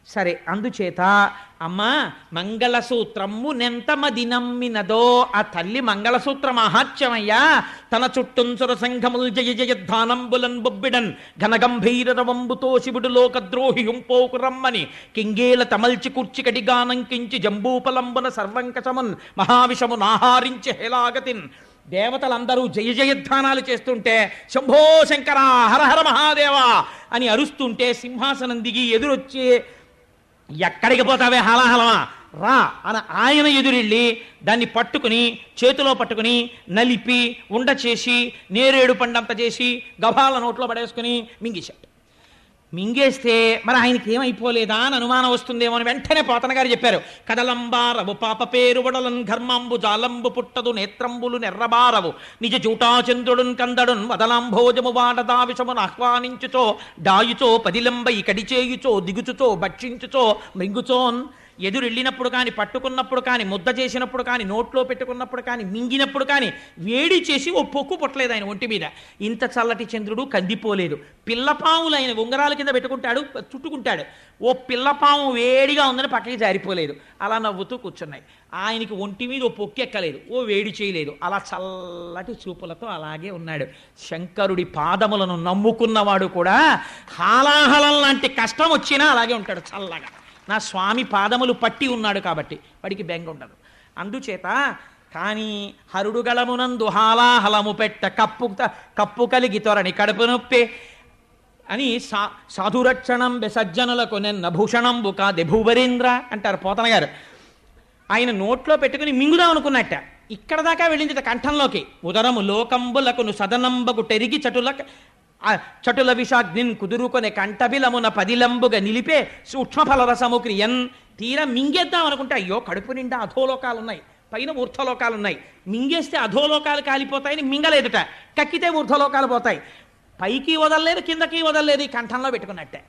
సరే, అందుచేత అమ్మ మంగళసూత్రము నెంతమది నమ్మినదో, ఆ తల్లి మంగళసూత్ర మహాత్యమయ్యా. తన చుట్టుంచుర సంఘముల్ జయ జయద్ధానంబులన్ బొబ్బిడన్ ఘనగంభీరవంబుతో శివుడు లోకద్రోహి హుంపోకు రమ్మని కింగేల తమల్చి కూర్చి కడిగానంకించి జంబూపలంబున సర్వంకచమున్ మహావిషమున్ ఆహారించి హేలాగతిన్. దేవతలందరూ జయ జయధ్వానాలు చేస్తుంటే శంభో శంకర హరహర మహాదేవ అని అరుస్తుంటే సింహాసనం దిగి ఎదురొచ్చి ఎక్కడికి పోతావే హలాహలమా రా అని ఆయన ఎదురెళ్ళి దాన్ని పట్టుకుని చేతిలో పట్టుకుని నలిపి ఉండ చేసి నేరేడు పండంత చేసి గభాల నోట్లో పడేసుకుని మింగేశాడు. మింగేస్తే మరి ఆయనకి ఏమైపోలేదా అని అనుమానం వస్తుందేమో అని వెంటనే పోతన గారు చెప్పారు. కదలంబారవు పాప పేరు వడలన్ ఘర్మంబు జాలంబు పుట్టదు నేత్రంబులు నెర్రబారవు నిజ జూటాచంద్రుడున్ కందడున్ వదలాంభోజము వాడదావిషమును ఆహ్వానించుచో డాయుచో పదిలంబై కడిచేయుచో దిగుచుచో భక్షించుచో మృంగుచోన్. ఎదురెళ్ళినప్పుడు కానీ పట్టుకున్నప్పుడు కానీ ముద్ద చేసినప్పుడు కానీ నోట్లో పెట్టుకున్నప్పుడు కానీ మింగినప్పుడు కానీ వేడి చేసి ఓ పొక్కు పుట్టలేదు ఆయన ఒంటి మీద. ఇంత చల్లటి చంద్రుడు కందిపోలేదు. పిల్లపాములు ఆయన ఉంగరాల కింద పెట్టుకుంటాడు, చుట్టుకుంటాడు. ఓ పిల్లపాము వేడిగా ఉందని పక్కకి జారిపోలేదు. అలా నవ్వుతూ కూర్చున్నాయి. ఆయనకి ఒంటి మీద ఓ పొక్కు ఎక్కలేదు, ఓ వేడి చేయలేదు. అలా చల్లటి చూపులతో అలాగే ఉన్నాడు. శంకరుడి పాదములను నమ్ముకున్నవాడు కూడా హాలాహలం లాంటి కష్టం వచ్చినా అలాగే ఉంటాడు చల్లగా. నా స్వామి పాదములు పట్టి ఉన్నాడు కాబట్టి వాడికి బెంగ ఉండదు. అందుచేత కానీ హరుడుగళమునందు హాలాహలము పెట్ట కప్పు కలిగి త్వరని కడుపు నొప్పి అని సాధురక్షణం సజ్జనులకు నిన్న భూషణంబు కాదే భూవరేంద్ర అంటారు పోతన గారు. ఆయన నోట్లో పెట్టుకుని మింగుదాం అనుకున్నట్ట. ఇక్కడ దాకా వెళ్ళింది కంఠంలోకి. ఉదరము లోకంబులకును సదనంబకు టెరిగి చటుల విషాగ్నిన్ కుదురుకొనే కంఠబిలమున పదిలంబుగా నిలిపే సూక్ష్మఫలరసము క్రియన్. తీరా మింగేద్దాం అనుకుంటే అయ్యో కడుపు నిండా అధోలోకాలు ఉన్నాయి, పైన ఊర్ధ్వలోకాలు ఉన్నాయి. మింగేస్తే అధోలోకాలు కాలిపోతాయని మింగలేదుట, కక్కితే ఊర్ధ్వలోకాలు పోతాయి. పైకి వదలలేదు, కిందకి వదలలేదు. ఈ కంఠంలో పెట్టుకున్నట్టే.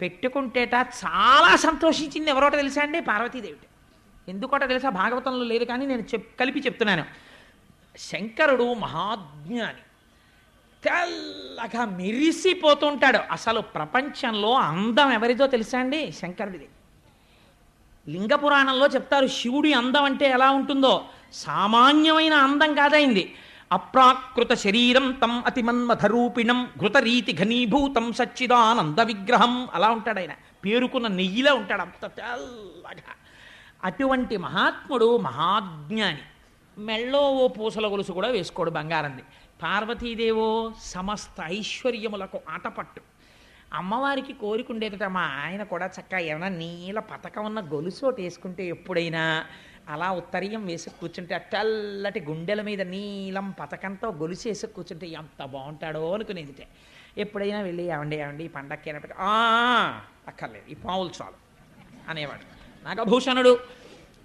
పెట్టుకుంటేట చాలా సంతోషించింది. ఎవరోట తెలుసా అండి? పార్వతీదేవిట. ఎందుకోట తెలుసా? భాగవతంలో లేదు కానీ నేను కలిపి చెప్తున్నాను. శంకరుడు మహాజ్ఞాని, తెల్లగా మెరిసిపోతుంటాడు. అసలు ప్రపంచంలో అందం ఎవరిదో తెలుసా అండి? శంకరుడిది. లింగ పురాణంలో చెప్తారు శివుడి అందం అంటే ఎలా ఉంటుందో. సామాన్యమైన అందం కాదైంది. అప్రాకృత శరీరం తం అతిమన్మధరూపిణం ఘృతరీతి ఘనీభూతం సచ్చిదానంద విగ్రహం. అలా ఉంటాడు ఆయన. పేరుకున్న నెయ్యిలా ఉంటాడు, అంత తెల్లగా. అటువంటి మహాత్ముడు మహాజ్ఞాని. మెళ్ళో ఓ పూసల గొలుసు కూడా వేసుకోడు బంగారంది. పార్వతీదేవో సమస్త ఐశ్వర్యములకు ఆటపట్టు. అమ్మవారికి కోరికుండేదట మా ఆయన కూడా చక్కగా ఏమైనా నీల పతకం ఉన్న గొలుసు ఒకటి వేసుకుంటే ఎప్పుడైనా అలా ఉత్తరీయం వేసి కూర్చుంటే ఆ తెల్లటి గుండెల మీద నీలం పతకంతో గొలుసు వేసి కూర్చుంటే ఎంత బాగుంటాడో అనుకునేదిటే. ఎప్పుడైనా వెళ్ళి ఏమండి ఈ పండక్కి అయినప్పటికీ అక్కర్లేదు, ఈ పావులు చాలు అనేవాడు నాగభూషణుడు.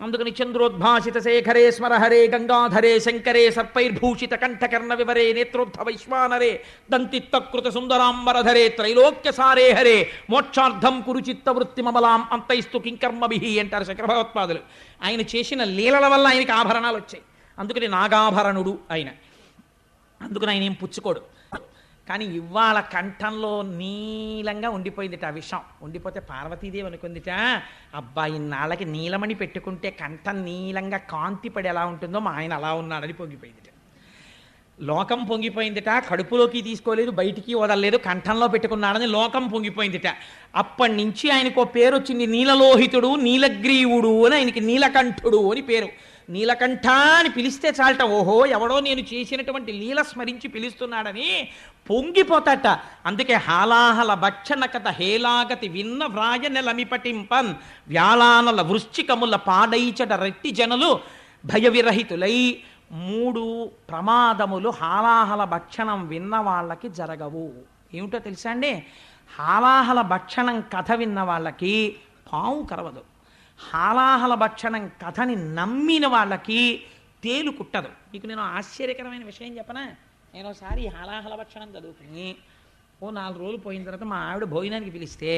అందుకని చంద్రోద్భాసిత శేఖరే స్మరహరే గంగాధరే శంకరే సర్పైర్భూషిత కంఠకర్ణ వివరే నేత్రోద్ధ వైశ్వానరే దంతిత్తకృత సుందరాంబరధరే త్రైలోక్య సారే హరే మోక్షార్థం కురుచిత్త వృత్తి మమలాం అంతైస్తు కింకర్మభిహి అంటారు శంకర భగవత్పాదులు. ఆయన చేసిన లీలల వల్ల ఆయనకి ఆభరణాలు వచ్చాయి. అందుకని నాగాభరణుడు ఆయన. అందుకని ఆయన ఏం పుచ్చుకోడు. కానీ ఇవాళ కంఠంలో నీలంగా ఉండిపోయిందిట ఆ విషం. ఉండిపోతే పార్వతీదేవి అనుకుందిట, అబ్బాయి నాళ్ళకి నీలమణి పెట్టుకుంటే కంఠం నీలంగా కాంతి పడి ఎలా ఉంటుందో మా ఆయన అలా ఉన్నాడని పొంగిపోయిందిట. లోకం పొంగిపోయిందిట. కడుపులోకి తీసుకోలేదు, బయటికి వదలలేదు, కంఠంలో పెట్టుకున్నాడని లోకం పొంగిపోయిందిట. అప్పటి నుంచి ఆయనకు పేరు వచ్చింది నీలలోహితుడు, నీలగ్రీవుడు అని. ఆయనకి నీలకంఠుడు అని పేరు. నీలకంఠ అని పిలిస్తే చాలట, ఓహో ఎవడో నేను చేసినటువంటి లీల స్మరించి పిలుస్తున్నాడని పొంగిపోతాట. అందుకే హాలాహల భక్షణ కథ హేలాగతి విన్న వ్రాయ నెలమిపటింపన్ వ్యాళానల వృశ్చికముల పాడైచట రెట్టి జనులు భయవిరహితులై. 3 ప్రమాదములు హాలాహల భక్షణం విన్న వాళ్ళకి జరగవు. ఏమిటో తెలుసా అండి? హాలాహల భక్షణం కథ విన్న వాళ్ళకి పాము కరవదు. హాలాహల భక్షణం కథని నమ్మిన వాళ్ళకి తేలు కుట్టదు. మీకు నేను ఆశ్చర్యకరమైన విషయం చెప్పనా? నేను ఒకసారి హాలాహల భక్షణం చదువుకుని ఓ 4 రోజులు పోయిన తర్వాత మా ఆవిడ భోజనానికి పిలిస్తే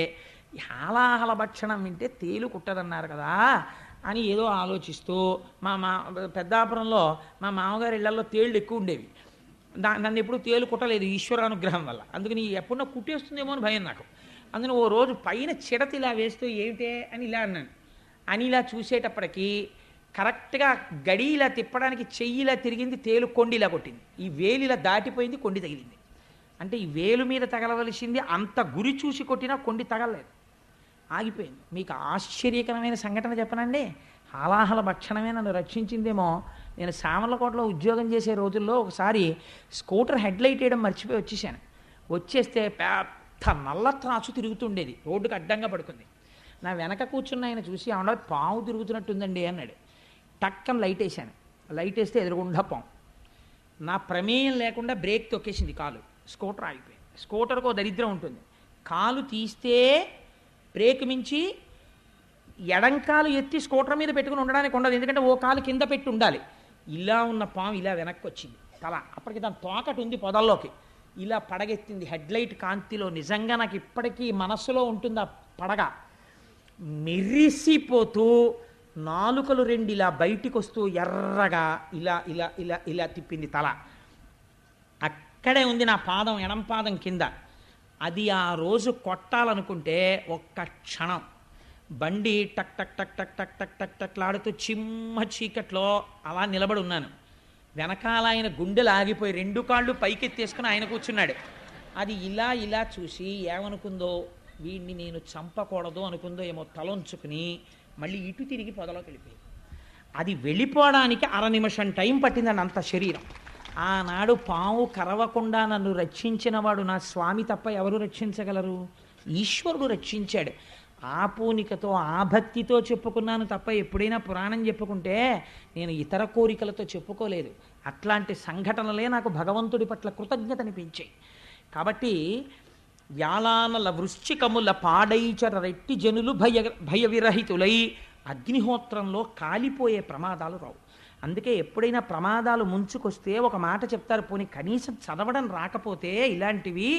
ఈ హాలాహల భక్షణం వింటే తేలు కుట్టదన్నారు కదా అని ఏదో ఆలోచిస్తూ పెద్దాపురంలో మా మామగారి ఇళ్లలో తేళ్ళు ఎక్కువ ఉండేవి. నన్ను ఎప్పుడు తేలు కుట్టలేదు ఈశ్వరానుగ్రహం వల్ల. అందుకని ఎప్పుడన్నా కుట్టేస్తుందేమో అని భయం నాకు. అందులో ఓ రోజు పైన చిడత ఇలా వేస్తూ ఏమిటే అని ఇలా అన్నాను. అని ఇలా చూసేటప్పటికి కరెక్ట్గా గడి ఇలా తిప్పడానికి చెయ్యి ఇలా తిరిగింది, తేలు కొండి ఇలా కొట్టింది. ఈ వేలు ఇలా దాటిపోయింది, కొండి తగిలింది. అంటే ఈ వేలు మీద తగలవలసింది, అంత గురి చూసి కొట్టినా కొండి తగలలేదు, ఆగిపోయింది. మీకు ఆశ్చర్యకరమైన సంఘటన చెప్పనండి. హాలాహల భక్షణమే నన్ను రక్షించిందేమో. నేను సామర్లకోటలో ఉద్యోగం చేసే రోజుల్లో ఒకసారి స్కూటర్ హెడ్లైట్ వేయడం మర్చిపోయి వచ్చేసాను. వచ్చేస్తే పెద్ద నల్ల త్రాసు తిరుగుతుండేది, రోడ్డుకు అడ్డంగా పడుకుంది. నా వెనక కూర్చున్న ఆయన చూసి ఆవిడ పాము తిరుగుతున్నట్టుందండి అన్నాడు. టక్కన లైట్ వేసాను. లైట్ వేస్తే ఎదురుగుండా పాము. నా ప్రమేయం లేకుండా బ్రేక్ తొక్కేసింది కాలు, స్కూటర్ ఆగిపోయింది. స్కూటర్కు దరిద్రం ఉంటుంది, కాలు తీస్తే బ్రేక్ మించి ఎడంకాలు ఎత్తి స్కూటర్ మీద పెట్టుకుని ఉండడానికి ఉండదు, ఎందుకంటే ఓ కాలు కింద పెట్టి ఉండాలి. ఇలా ఉన్న పాము ఇలా వెనక్కి వచ్చింది తల. అప్పటికి దాని తోకటి ఉంది పొదల్లోకి, ఇలా పడగెత్తింది హెడ్లైట్ కాంతిలో. నిజంగా నాకు ఇప్పటికీ మనస్సులో ఉంటుంది ఆ పడగ. మెరిసిపోతూ నాలుకలు రెండు ఇలా బయటికి వస్తూ ఎర్రగా ఇలా ఇలా ఇలా ఇలా తిప్పింది తల. అక్కడే ఉంది నా పాదం, ఎడం పాదం కింద. అది ఆ రోజు కొట్టాలనుకుంటే ఒక్క క్షణం బండి టక్ టక్ టక్ టక్ టక్ టక్ టక్ టక్లాడుతూ చిమ్మ చీకట్లో అలా నిలబడి ఉన్నాను. వెనకాల ఆయన గుండెలు ఆగిపోయి రెండు కాళ్ళు పైకెత్తేసుకుని ఆయన కూర్చున్నాడు. అది ఇలా ఇలా చూసి ఏమనుకుందో, వీడిని నేను చంపకూడదు అనుకుందో ఏమో, తలొంచుకుని మళ్ళీ ఇటు తిరిగి పొదలోకి వెళ్ళిపోయింది. అది వెళ్ళిపోవడానికి 1/2 నిమిషం టైం పట్టిందని అంత శరీరం. ఆనాడు పాము కరవకుండా నన్ను రక్షించిన వాడు నా స్వామి తప్ప ఎవరు రక్షించగలరు? ఈశ్వరుడు రక్షించాడు. ఆ పూనికతో ఆ భక్తితో చెప్పుకున్నాను తప్ప ఎప్పుడైనా పురాణం చెప్పుకుంటే నేను ఇతర కోరికలతో చెప్పుకోలేదు. అట్లాంటి సంఘటనలే నాకు భగవంతుడి పట్ల కృతజ్ఞతనిపించాయి. కాబట్టి వ్యాలానల వృశ్చికముల పాడైచర రెట్టి జనులు భయ విరహితులై అగ్నిహోత్రంలో కాలిపోయే ప్రమాదాలు రావు. అందుకే ఎప్పుడైనా ప్రమాదాలు ముంచుకొస్తే ఒక మాట చెప్తారు, పోనీ కనీసం చదవడం రాకపోతే ఇలాంటివి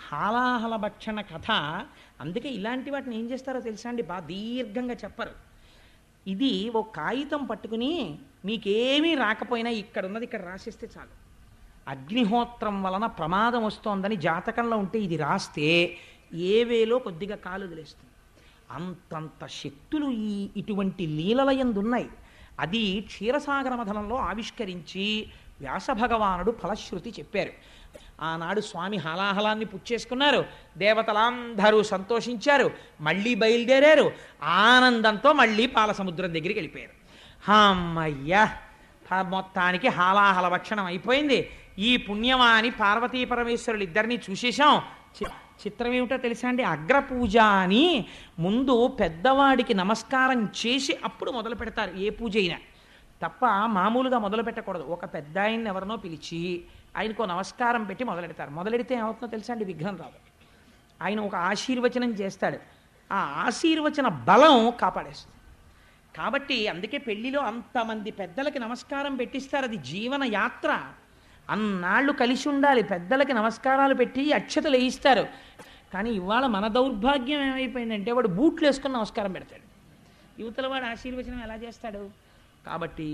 హాలాహల భక్షణ కథ. అందుకే ఇలాంటి వాటిని ఏం చేస్తారో తెలుసా అండి, బాగా దీర్ఘంగా చెప్పరు. ఇది ఒక కాగితం పట్టుకుని మీకేమీ రాకపోయినా ఇక్కడ ఉన్నది ఇక్కడ రాసిస్తే చాలు. అగ్నిహోత్రం వలన ప్రమాదం వస్తోందని జాతకంలో ఉంటే ఇది రాస్తే ఏ వేలో కొద్దిగా కాలు వదిలేస్తుంది. అంతంత శక్తులు ఇటువంటి లీలలయందున్నాయి. అది క్షీరసాగర మథనంలో ఆవిష్కరించి వ్యాసభగవానుడు ఫలశ్రుతి చెప్పారు. ఆనాడు స్వామి హలాహలాన్ని పుచ్చేసుకున్నారు, దేవతలందరూ సంతోషించారు, మళ్ళీ బయలుదేరారు. ఆనందంతో మళ్ళీ పాలసముద్రం దగ్గరికి వెళ్ళిపోయారు. అమ్మయ్యా, మొత్తానికి హాలాహల భక్షణం అయిపోయింది. ఈ పుణ్యమాని పార్వతీ పరమేశ్వరులు ఇద్దరినీ చూసేశాం. చిత్రం ఏమిటో తెలుసా అండి, అగ్రపూజ అని ముందు పెద్దవాడికి నమస్కారం చేసి అప్పుడు మొదలు పెడతారు ఏ పూజ అయినా, తప్ప మామూలుగా మొదలు పెట్టకూడదు. ఒక పెద్ద ఆయన్ని ఎవరినో పిలిచి ఆయనకు నమస్కారం పెట్టి మొదలెడతారు. మొదలెడితే ఏమవుతుందో తెలుసా అండి, విఘ్నం రాదు. ఆయన ఒక ఆశీర్వచనం చేస్తాడు, ఆ ఆశీర్వచన బలం కాపాడేస్తుంది. కాబట్టి అందుకే పెళ్లిలో అంతమంది పెద్దలకి నమస్కారం పెట్టిస్తారు. అది జీవన యాత్ర. అన్నాళ్ళు కలిసి ఉండాలి, పెద్దలకి నమస్కారాలు పెట్టి అక్షతలు వేయిస్తారు. కానీ ఇవాళ మన దౌర్భాగ్యం ఏమైపోయిందంటే వాడు బూట్లు వేసుకుని నమస్కారం పెడతాడు, యువతల వాడు ఆశీర్వచనం ఎలా చేస్తాడు? కాబట్టి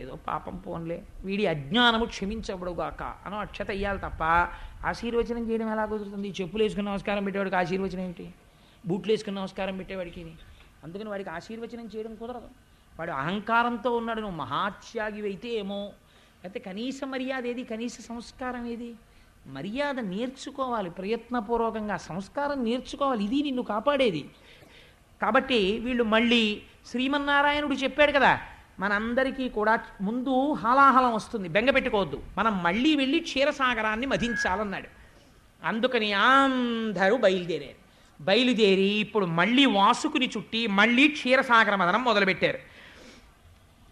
ఏదో పాపం పోన్లే, వీడి అజ్ఞానము క్షమించబడుగాక అనో అక్షత ఇయ్యాలి తప్ప ఆశీర్వచనం చేయడం ఎలా కుదురుతుంది? చెప్పులు వేసుకుని నమస్కారం పెట్టేవాడికి ఆశీర్వచనం ఏమిటి? బూట్లు వేసుకుని నమస్కారం పెట్టేవాడికి. అందుకని వాడికి ఆశీర్వచనం చేయడం కుదరదు. వాడు అహంకారంతో ఉన్నాడు. నువ్వు మహాత్యాగివైతే ఏమో, అయితే కనీస మర్యాద ఏది, కనీస సంస్కారం ఏది? మర్యాద నేర్చుకోవాలి, ప్రయత్నపూర్వకంగా సంస్కారం నేర్చుకోవాలి. ఇది నిన్ను కాపాడేది. కాబట్టి వీళ్ళు మళ్ళీ శ్రీమన్నారాయణుడు చెప్పాడు కదా, మనందరికీ కూడా ముందు హాలాహలం వస్తుంది, బెంగ పెట్టుకోవద్దు, మనం మళ్ళీ వెళ్ళి క్షీరసాగరాన్ని మధించాలన్నాడు. అందుకని అందరూ బయలుదేరి ఇప్పుడు మళ్ళీ వాసుకుని చుట్టి మళ్ళీ క్షీరసాగర మదనం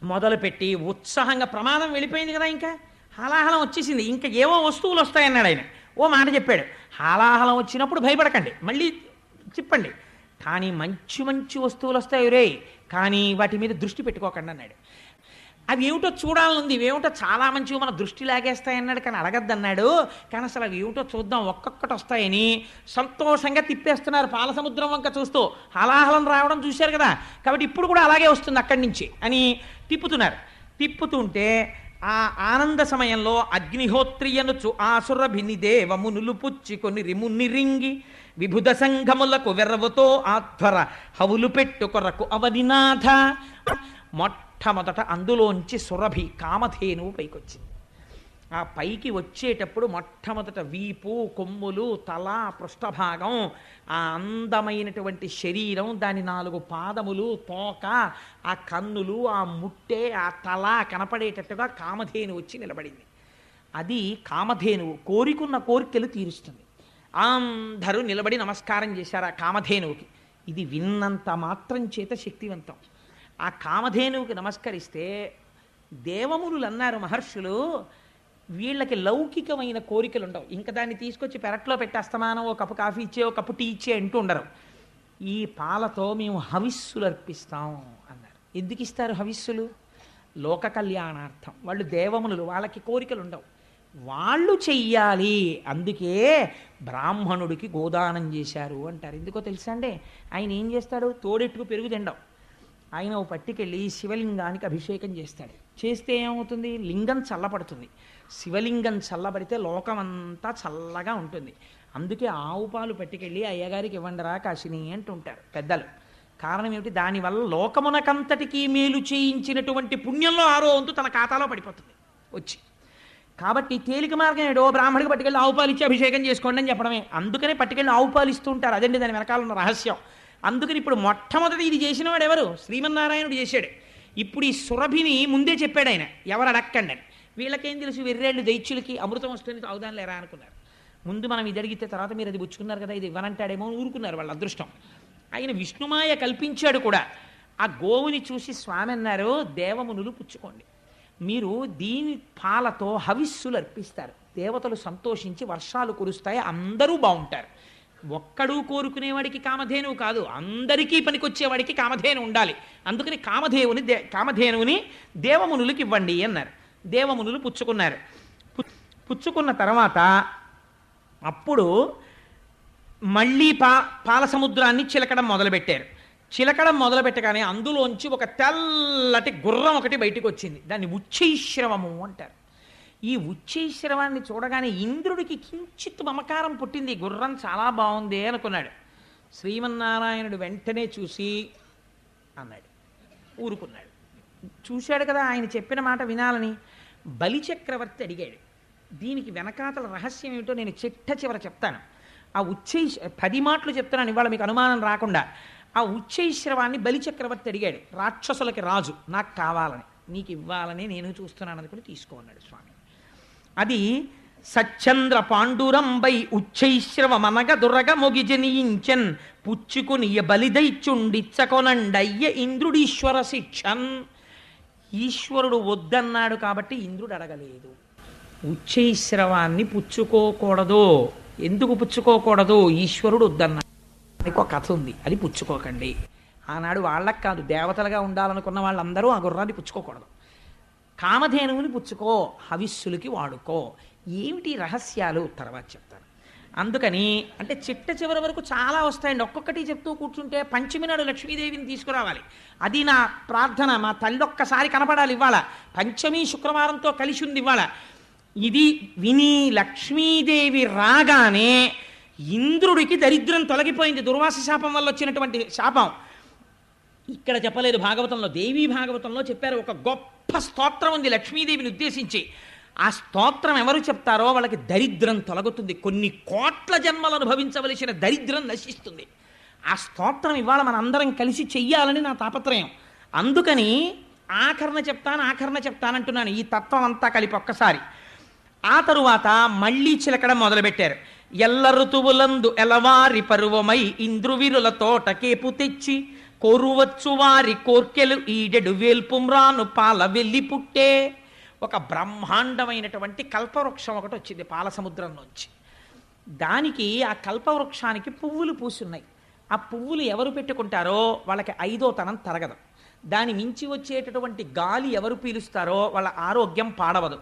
మొదలుపెట్టి ఉత్సాహంగా, ప్రమాదం వెళ్ళిపోయింది కదా, ఇంకా హాలాహలం వచ్చేసింది, ఇంకా ఏవో వస్తువులు వస్తాయన్నాడు ఆయన. ఓ మాట చెప్పాడు, హాలాహలం వచ్చినప్పుడు భయపడకండి, మళ్ళీ చెప్పండి, కానీ మంచి మంచి వస్తువులు వస్తాయి రే, కానీ వాటి మీద దృష్టి పెట్టుకోకండి అన్నాడు. అవి ఏమిటో చూడాలనుంది, ఇవేమిటో చాలా మంచివి మన దృష్టి లాగేస్తాయన్నాడు, కానీ అడగద్దన్నాడు. కానీ అసలు అవి ఏమిటో చూద్దాం, ఒక్కొక్కటి వస్తాయని సంతోషంగా తిప్పేస్తున్నారు పాలసముద్రం వంక చూస్తూ. హలాహలం రావడం చూశారు కదా, కాబట్టి ఇప్పుడు కూడా అలాగే వస్తుంది అక్కడి నుంచి అని తిప్పుతున్నారు. తిప్పుతుంటే ఆ ఆనంద సమయంలో అగ్నిహోత్రియనుచు ఆసుర భిని దేవమునులు పుచ్చి కొన్ని రిముని రింగి విభుద సంఘములకు వెర్రవుతో ఆధ్వర హవులు పెట్టు కొరకు అవనినాథ. మొట్టమొదట అందులోంచి సురభి కామధేనువు పైకొచ్చింది. ఆ పైకి వచ్చేటప్పుడు మొట్టమొదట వీపు, కొమ్ములు, తల, పృష్ఠభాగం, ఆ అందమైనటువంటి శరీరం, దాని 4 పాదములు, తోక, ఆ కన్నులు, ఆ ముట్టె, ఆ తల కనపడేటట్టుగా కామధేను వచ్చి నిలబడింది. అది కామధేనువు కోరికున్న కోరికలు తీరుస్తుంది. అందరూ నిలబడి నమస్కారం చేశారు ఆ కామధేనువుకి. ఇది విన్నంత మాత్రం చేత శక్తివంతం. ఆ కామధేనువుకి నమస్కరిస్తే దేవమునులు అన్నారు, మహర్షులు, వీళ్ళకి లౌకికమైన కోరికలు ఉండవు. ఇంకా దాన్ని తీసుకొచ్చి పెరట్లో పెట్టేస్తామానో ఓ కప్పు కాఫీ ఇచ్చే, ఓ కప్పు టీ ఇచ్చే అంటూ ఉండరు. ఈ పాలతో మేము హవిస్సులు అర్పిస్తాం అన్నారు. ఎందుకు ఇస్తారు హవిస్సులు? లోక కళ్యాణార్థం. వాళ్ళు దేవమునులు, వాళ్ళకి కోరికలు ఉండవు, వాళ్ళు చెయ్యాలి. అందుకే బ్రాహ్మణుడికి గోదానం చేశారు అంటారు. ఎందుకో తెలుసా అండి? ఆయన ఏం చేస్తాడు? తోడెట్టుకు పెరుగు తిండం. ఆయన ఓ పట్టుకెళ్ళి శివలింగానికి అభిషేకం చేస్తాడు. చేస్తే ఏమవుతుంది? లింగం చల్లబడుతుంది. శివలింగం చల్లబడితే లోకమంతా చల్లగా ఉంటుంది. అందుకే ఆవు పాలు పట్టుకెళ్ళి అయ్యగారికి ఇవ్వండిరా కాశిని అంటుంటారు పెద్దలు. కారణం ఏమిటి? దానివల్ల లోకమునకంతటికీ మేలు చేయించినటువంటి పుణ్యంలో 6వ వంతు తన ఖాతాలో పడిపోతుంది వచ్చి. కాబట్టి తేలిక మార్గం ఏడో బ్రాహ్మడికి పట్టుకెళ్ళి ఆవు పాలు ఇచ్చి అభిషేకం చేసుకోండి అని చెప్పడమే. అందుకనే పట్టుకెళ్ళి ఆవు పాలు ఇస్తూ ఉంటారు. అదండి దాని వెనకాల ఉన్న రహస్యం. అందుకని ఇప్పుడు మొట్టమొదటి ఇది చేసిన వాడు ఎవరు? శ్రీమన్నారాయణుడు చేశాడు. ఇప్పుడు ఈ సురభిని ముందే చెప్పాడు ఆయన, ఎవరు అడక్కండి అని. వీళ్ళకేం తెలుసు? వెర్రేళ్ళు దైత్యులకి అమృతం వస్తుంది తాగుదాని లేరా అనుకున్నారు. ముందు మనం ఇది అడిగితే తర్వాత మీరు అది పుచ్చుకున్నారు కదా, ఇది ఇవ్వనంటాడేమో ఊరుకున్నారు. వాళ్ళ అదృష్టం. ఆయన విష్ణుమాయ కల్పించాడు కూడా. ఆ గోవుని చూసి స్వామి అన్నారు, దేవమునులు పుచ్చుకోండి, మీరు దీని పాలతో హవిస్సులు అర్పిస్తారు, దేవతలు సంతోషించి వర్షాలు కురుస్తాయి, అందరూ బాగుంటారు. ఒక్కడూ కోరుకునేవాడికి కామధేనువు కాదు, అందరికీ పనికొచ్చేవాడికి కామధేను ఉండాలి. అందుకని కామధేనువుని దేవమునులకి ఇవ్వండి అన్నారు. దేవమునులు పుచ్చుకున్నారు. పుచ్చుకున్న తర్వాత అప్పుడు మళ్ళీ పాల సముద్రాన్ని చిలకడం మొదలుపెట్టారు. చిలకడం మొదలుపెట్టగానే అందులోంచి ఒక తెల్లటి గుర్రం ఒకటి బయటికి వచ్చింది. దాన్ని ఉచ్చైశ్రవము అంటారు. ఈ ఉచ్చైశ్రవాన్ని చూడగానే ఇంద్రుడికి కించిత్ మమకారం పుట్టింది. గుర్రం చాలా బాగుంది అనుకున్నాడు. శ్రీమన్నారాయణుడు వెంటనే చూసి అన్నాడు, ఊరుకున్నాడు. చూశాడు కదా ఆయన చెప్పిన మాట వినాలని. బలిచక్రవర్తి అడిగాడు. దీనికి వెనకాతల రహస్యం ఏమిటో నేను చిట్ట చెప్తాను. ఆ 10 మాటలు చెప్తున్నాను ఇవాళ మీకు అనుమానం రాకుండా. ఆ ఉచ్చైశ్రవాన్ని బలిచక్రవర్తి అడిగాడు. రాక్షసులకి రాజు, నాకు కావాలని, నీకు ఇవ్వాలని నేను చూస్తున్నాను అనుకుని తీసుకో అన్నాడు స్వామి. అది సచ్చంద్ర పాండురంబై ఉచ్చైశ్రవమనగ దురగ మొగిజనియించన్ పుచ్చుకుని బలిదైచుండిచ్చకొనండయ్య ఇంద్రుడీశ్వర శిక్షన్. ఈశ్వరుడు వద్దన్నాడు కాబట్టి ఇంద్రుడు అడగలేదు. ఉచ్చైశ్రవాన్ని పుచ్చుకోకూడదు. ఎందుకు పుచ్చుకోకూడదు? ఈశ్వరుడు వద్దన్నాడు. దానికి ఒక కథ ఉంది, అది పుచ్చుకోకండి. ఆనాడు వాళ్ళకి కాదు, దేవతలుగా ఉండాలనుకున్న వాళ్ళందరూ ఆ గుర్రాన్ని పుచ్చుకోకూడదు. కామధేనువుని పుచ్చుకో, హవిస్సులకి వాడుకో. ఏమిటి రహస్యాలు తర్వాత చెప్తాను. అందుకని అంటే చివరి వరకు చాలా వస్తాయండి. ఒక్కొక్కటి చెప్తూ కూర్చుంటే పంచమి నాడు లక్ష్మీదేవిని తీసుకురావాలి. అది నా ప్రార్థన. మా తల్లి ఒక్కసారి కనపడాలి ఇవాళ. పంచమి శుక్రవారంతో కలిసి ఉంది ఇవాళ. ఇది విని లక్ష్మీదేవి రాగానే ఇంద్రుడికి దరిద్రం తొలగిపోయింది. దుర్వాస శాపం వల్ల వచ్చినటువంటి శాపం ఇక్కడ చెప్పలేదు భాగవతంలో. దేవీ భాగవతంలో చెప్పారు. ఒక గొప్ప స్తోత్రం ఉంది లక్ష్మీదేవిని ఉద్దేశించి. ఆ స్తోత్రం ఎవరు చెప్తారో వాళ్ళకి దరిద్రం తొలగుతుంది. కొన్ని కోట్ల జన్మలు అనుభవించవలసిన దరిద్రం నశిస్తుంది. ఆ స్తోత్రం ఇవాళ మన అందరం కలిసి చెయ్యాలని నా తాపత్రయం. అందుకని ఆఖరణ చెప్తానంటున్నాను ఈ తత్వం అంతా కలిపి ఒక్కసారి. ఆ తరువాత మళ్ళీ చిలకడం మొదలుపెట్టారు. ఎల్ల ఋతువులందు ఎలవారి పరువమై ఇంద్రువిరుల తోటకేపు తెచ్చి కోరువచ్చు వారి కోర్కెలు ఈడెడు వేల్పుమ్రాను పాల వెళ్ళి పుట్టే. ఒక బ్రహ్మాండమైనటువంటి కల్పవృక్షం ఒకటి వచ్చింది పాల సముద్రం నుంచి. దానికి ఆ కల్పవృక్షానికి పువ్వులు పూసున్నాయి. ఆ పువ్వులు ఎవరు పెట్టుకుంటారో వాళ్ళకి 5వ తనం తరగదు. దాని మించి వచ్చేటటువంటి గాలి ఎవరు పీలుస్తారో వాళ్ళ ఆరోగ్యం పాడవదు.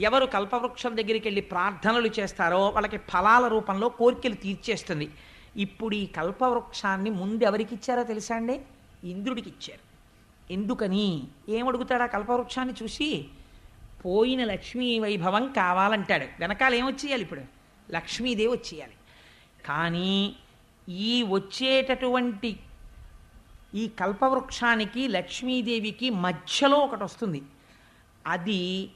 ఎవరు కల్పవృక్షం దగ్గరికి వెళ్ళి ప్రార్థనలు చేస్తారో వాళ్ళకి ఫలాల రూపంలో కోరికలు తీర్చేస్తుంది. ఇప్పుడు ఈ కల్పవృక్షాన్ని ముందు ఎవరికి ఇచ్చారో తెలుసా అండి? ఇంద్రుడికి ఇచ్చారు. ఎందుకని? ఏమడుగుతాడు ఆ కల్పవృక్షాన్ని చూసి? పోయిన లక్ష్మీ వైభవం కావాలంటాడు. వెనకాల ఏమొచ్చేయాలి? ఇప్పుడు లక్ష్మీదేవి వచ్చేయాలి. కానీ ఈ వచ్చేటటువంటి ఈ కల్పవృక్షానికి లక్ష్మీదేవికి మధ్యలో ఒకటి వస్తుంది. అది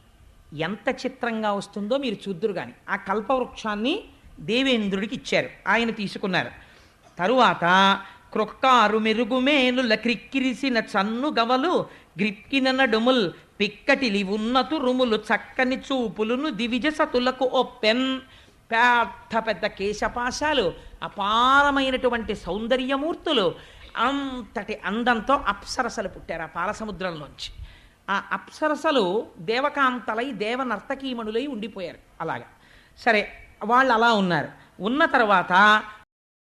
ఎంత చిత్రంగా వస్తుందో మీరు చూద్దురు కానీ ఆ కల్పవృక్షాన్ని దేవేంద్రుడికి ఇచ్చారు, ఆయన తీసుకున్నారు. తరువాత క్రొక్కారు మెరుగుమేనుల క్రిక్కిరిసిన చన్ను గవలు గ్రిప్కిన నడుముల్ పిక్కటిలి ఉన్నతు రుములు చక్కని చూపులును దివిజ సతులకు ఒప్పెన్. పెద్ద పెద్ద కేశపాశాలు, అపారమైనటువంటి సౌందర్యమూర్తులు, అంతటి అందంతో అప్సరసలు పుట్టారు ఆ పాలసముద్రంలోంచి. ఆ అప్సరసలు దేవకాంతలై దేవనర్తకీమణులై ఉండిపోయారు అలాగా. సరే, వాళ్ళు అలా ఉన్నారు. ఉన్న తర్వాత